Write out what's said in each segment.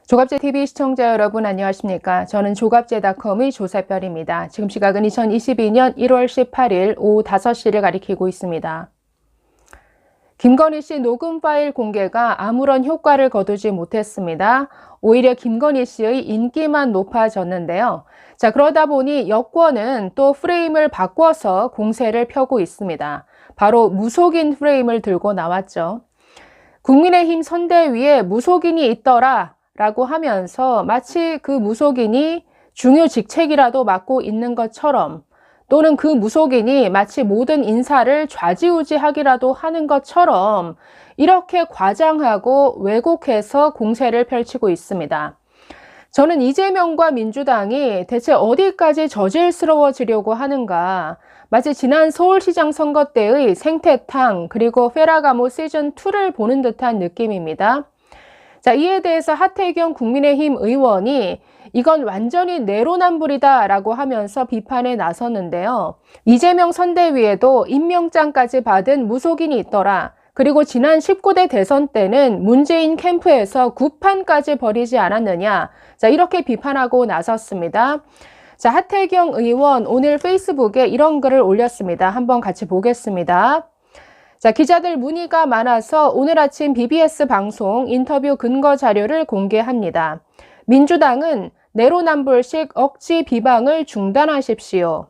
조갑제TV 시청자 여러분 안녕하십니까? 저는 조갑제닷컴의 조세별입니다. 지금 시각은 2022년 1월 18일 오후 5시를 가리키고 있습니다. 김건희 씨 녹음 파일 공개가 아무런 효과를 거두지 못했습니다. 오히려 김건희 씨의 인기만 높아졌는데요. 자, 그러다 보니 여권은 또 프레임을 바꿔서 공세를 펴고 있습니다. 바로 무속인 프레임을 들고 나왔죠. 국민의힘 선대위에 무속인이 있더라 라고 하면서 마치 그 무속인이 중요 직책이라도 맡고 있는 것처럼, 또는 그 무속인이 마치 모든 인사를 좌지우지하기라도 하는 것처럼 이렇게 과장하고 왜곡해서 공세를 펼치고 있습니다. 저는 이재명과 민주당이 대체 어디까지 저질스러워지려고 하는가, 마치 지난 서울시장 선거 때의 생태탕 그리고 페라가모 시즌2를 보는 듯한 느낌입니다. 자, 이에 대해서 하태경 국민의힘 의원이 이건 완전히 내로남불이다 라고 하면서 비판에 나섰는데요. 이재명 선대위에도 임명장까지 받은 무속인이 있더라. 그리고 지난 19대 대선 때는 문재인 캠프에서 구판까지 벌이지 않았느냐. 자, 이렇게 비판하고 나섰습니다. 자, 하태경 의원 오늘 페이스북에 이런 글을 올렸습니다. 한번 같이 보겠습니다. 자, 기자들 문의가 많아서 오늘 아침 BBS 방송 인터뷰 근거 자료를 공개합니다. 민주당은 내로남불식 억지 비방을 중단하십시오.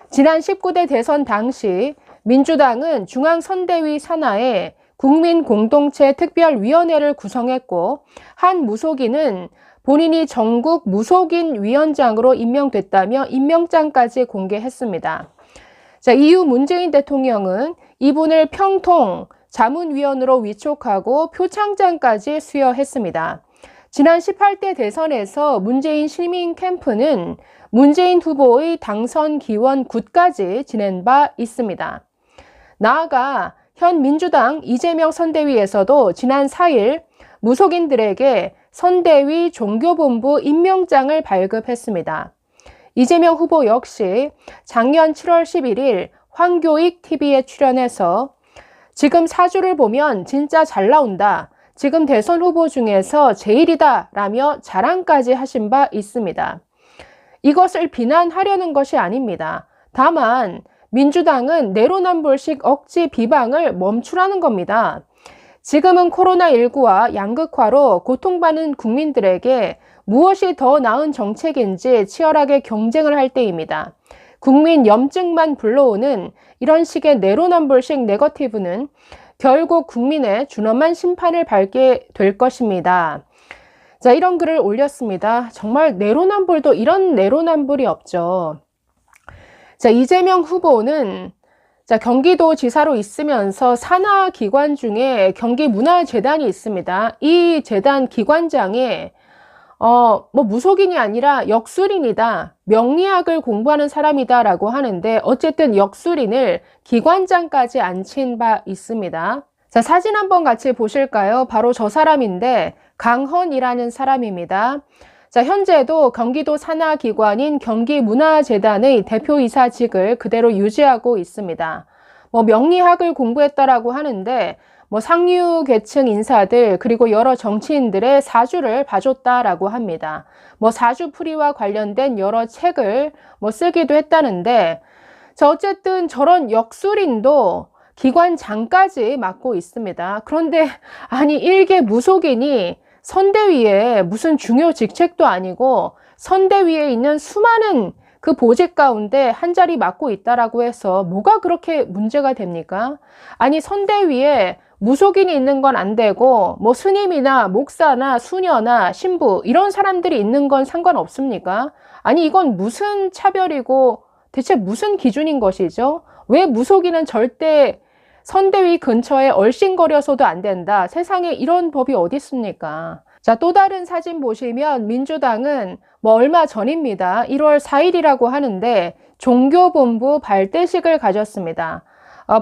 지난 19대 대선 당시 민주당은 중앙선대위 산하에 국민공동체 특별위원회를 구성했고, 한 무속인은 본인이 전국 무속인 위원장으로 임명됐다며 임명장까지 공개했습니다. 자, 이후 문재인 대통령은 이분을 평통 자문위원으로 위촉하고 표창장까지 수여했습니다. 지난 18대 대선에서 문재인 시민 캠프는 문재인 후보의 당선 기원 굿까지 지낸 바 있습니다. 나아가 현 민주당 이재명 선대위에서도 지난 4일 무속인들에게 선대위 종교본부 임명장을 발급했습니다. 이재명 후보 역시 작년 7월 11일 황교익 TV에 출연해서 지금 사주를 보면 진짜 잘 나온다. 지금 대선 후보 중에서 제일이다 라며 자랑까지 하신 바 있습니다. 이것을 비난하려는 것이 아닙니다. 다만 민주당은 내로남불식 억지 비방을 멈추라는 겁니다. 지금은 코로나19와 양극화로 고통받는 국민들에게 무엇이 더 나은 정책인지 치열하게 경쟁을 할 때입니다. 국민 염증만 불러오는 이런 식의 내로남불식 네거티브는 결국 국민의 준엄한 심판을 밟게 될 것입니다. 자, 이런 글을 올렸습니다. 정말 내로남불도 이런 내로남불이 없죠. 자, 이재명 후보는 경기도지사로 있으면서 산하 기관 중에 경기문화재단이 있습니다. 이 재단 기관장에 무속인이 아니라 역술인이다, 명리학을 공부하는 사람이다 라고 하는데, 어쨌든 역술인을 기관장까지 앉힌 바 있습니다. 자, 사진 한번 같이 보실까요? 바로 저 사람인데 강헌이라는 사람입니다. 자, 현재도 경기도 산하 기관인 경기문화재단의 대표이사직을 그대로 유지하고 있습니다. 명리학을 공부했다라고 하는데 상류 계층 인사들 그리고 여러 정치인들의 사주를 봐줬다라고 합니다. 사주풀이와 관련된 여러 책을 쓰기도 했다는데, 자, 어쨌든 저런 역술인도 기관장까지 맡고 있습니다. 그런데 아니, 일개 무속인이 선대위에 무슨 중요 직책도 아니고 선대위에 있는 수많은 그 보직 가운데 한 자리 맡고 있다라고 해서 뭐가 그렇게 문제가 됩니까? 아니, 선대위에 무속인이 있는 건 안 되고 스님이나 목사나 수녀나 신부 이런 사람들이 있는 건 상관없습니까? 아니, 이건 무슨 차별이고 대체 무슨 기준인 것이죠? 왜 무속인은 절대 선대위 근처에 얼씬거려서도 안 된다. 세상에 이런 법이 어디 있습니까? 자, 또 다른 사진 보시면 민주당은 얼마 전입니다. 1월 4일이라고 하는데 종교본부 발대식을 가졌습니다.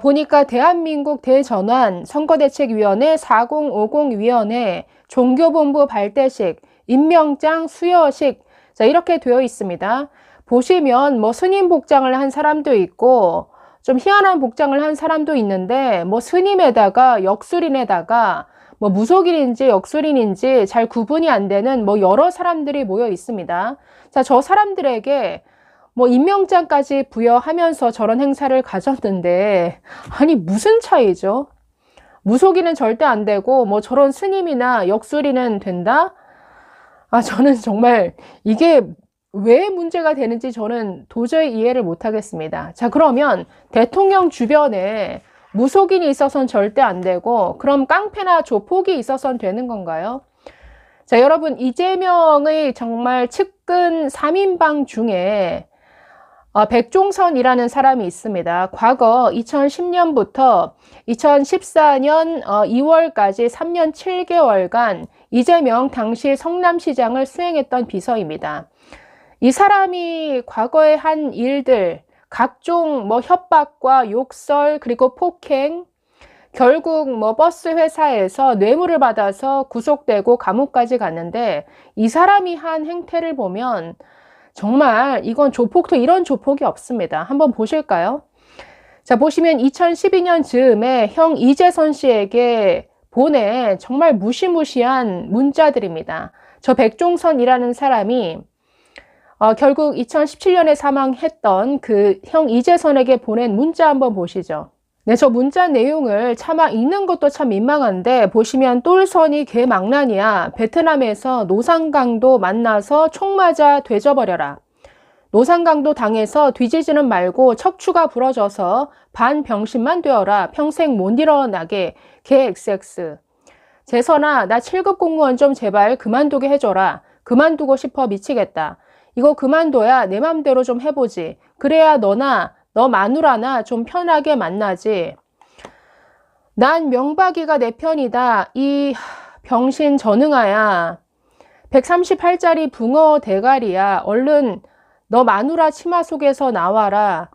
보니까 대한민국 대전환 선거대책위원회 4050위원회 종교본부 발대식, 임명장 수여식, 자, 이렇게 되어 있습니다. 보시면 스님 복장을 한 사람도 있고 좀 희한한 복장을 한 사람도 있는데 스님에다가 역술인에다가 뭐 무속인인지 역술인인지 잘 구분이 안 되는 뭐 여러 사람들이 모여 있습니다. 자, 저 사람들에게 뭐 임명장까지 부여하면서 저런 행사를 가졌는데, 아니 무슨 차이죠? 무속인은 절대 안 되고 뭐 저런 스님이나 역술인은 된다? 아, 저는 정말 이게 왜 문제가 되는지 저는 도저히 이해를 못 하겠습니다. 자, 그러면 대통령 주변에 무속인이 있어서는 절대 안 되고, 그럼 깡패나 조폭이 있어서는 되는 건가요? 자, 여러분, 이재명의 정말 측근 3인방 중에 백종선이라는 사람이 있습니다. 과거 2010년부터 2014년 2월까지 3년 7개월간 이재명 당시 성남시장을 수행했던 비서입니다. 이 사람이 과거에 한 일들, 각종 뭐 협박과 욕설, 그리고 폭행, 결국 뭐 버스 회사에서 뇌물을 받아서 구속되고 감옥까지 갔는데, 이 사람이 한 행태를 보면 정말 이건 조폭도 이런 조폭이 없습니다. 한번 보실까요? 자, 보시면 2012년 즈음에 형 이재선 씨에게 보낸 정말 무시무시한 문자들입니다. 저 백종선이라는 사람이 결국 2017년에 사망했던 그 형 이재선에게 보낸 문자 한번 보시죠. 네, 저 문자 내용을 차마 읽는 것도 참 민망한데, 보시면 똘선이 개망난이야. 베트남에서 노상강도 만나서 총 맞아 되져버려라. 노상강도 당해서 뒤지지는 말고 척추가 부러져서 반병신만 되어라. 평생 못 일어나게. 개 XX. 재선아, 나 7급 공무원 좀 제발 그만두게 해줘라. 그만두고 싶어 미치겠다. 이거 그만둬야 내 맘대로 좀 해보지. 그래야 너 마누라나 좀 편하게 만나지. 난 명박이가 내 편이다. 이 병신 전응아야. 138짜리 붕어 대가리야. 얼른 너 마누라 치마 속에서 나와라.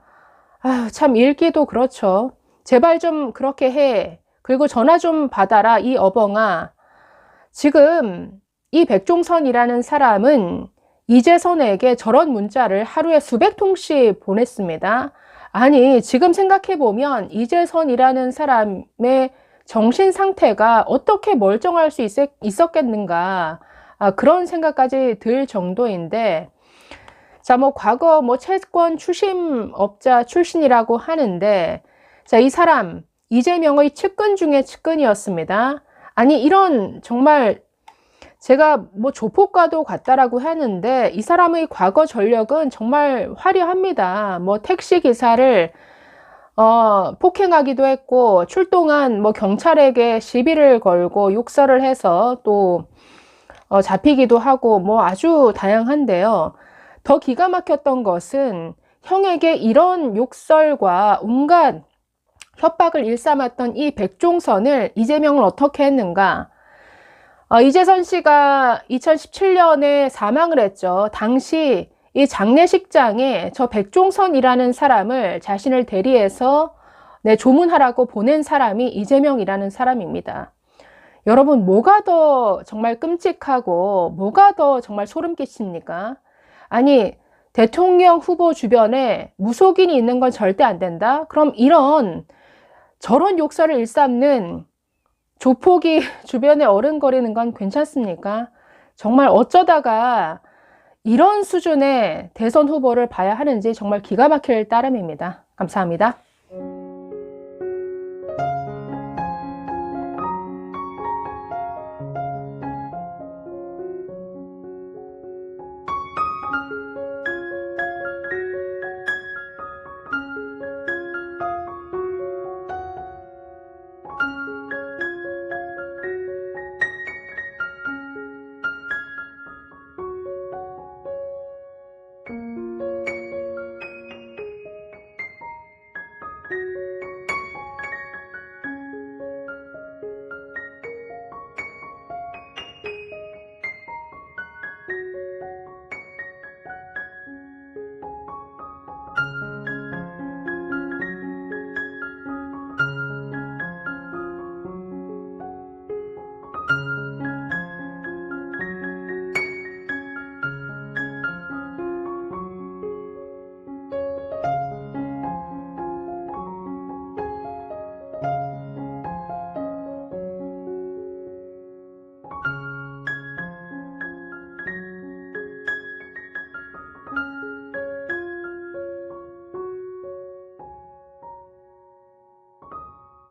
아휴, 참 읽기도 그렇죠. 제발 좀 그렇게 해. 그리고 전화 좀 받아라, 이 어벙아. 지금 이 백종선이라는 사람은 이재선에게 저런 문자를 하루에 수백 통씩 보냈습니다. 아니, 지금 생각해보면 이재선이라는 사람의 정신 상태가 어떻게 멀쩡할 수 있었겠는가. 그런 생각까지 들 정도인데, 자, 뭐 과거 뭐 채권 추심업자 출신이라고 하는데, 자, 이 사람 이재명의 측근 중에 측근이었습니다. 아니, 이런 정말 제가 뭐 조폭과도 같다라고 하는데, 이 사람의 과거 전력은 정말 화려합니다. 뭐 택시 기사를 폭행하기도 했고, 출동한 뭐 경찰에게 시비를 걸고 욕설을 해서 또 잡히기도 하고, 뭐 아주 다양한데요. 더 기가 막혔던 것은 형에게 이런 욕설과 온갖 협박을 일삼았던 이 백종선을 이재명은 어떻게 했는가? 이재선 씨가 2017년에 사망을 했죠. 당시 이 장례식장에 저 백종선이라는 사람을 자신을 대리해서 조문하라고 보낸 사람이 이재명이라는 사람입니다. 여러분, 뭐가 더 정말 끔찍하고 뭐가 더 정말 소름 끼칩니까? 아니, 대통령 후보 주변에 무속인이 있는 건 절대 안 된다? 그럼 저런 욕설을 일삼는 조폭이 주변에 어른거리는 건 괜찮습니까? 정말 어쩌다가 이런 수준의 대선 후보를 봐야 하는지 정말 기가 막힐 따름입니다. 감사합니다.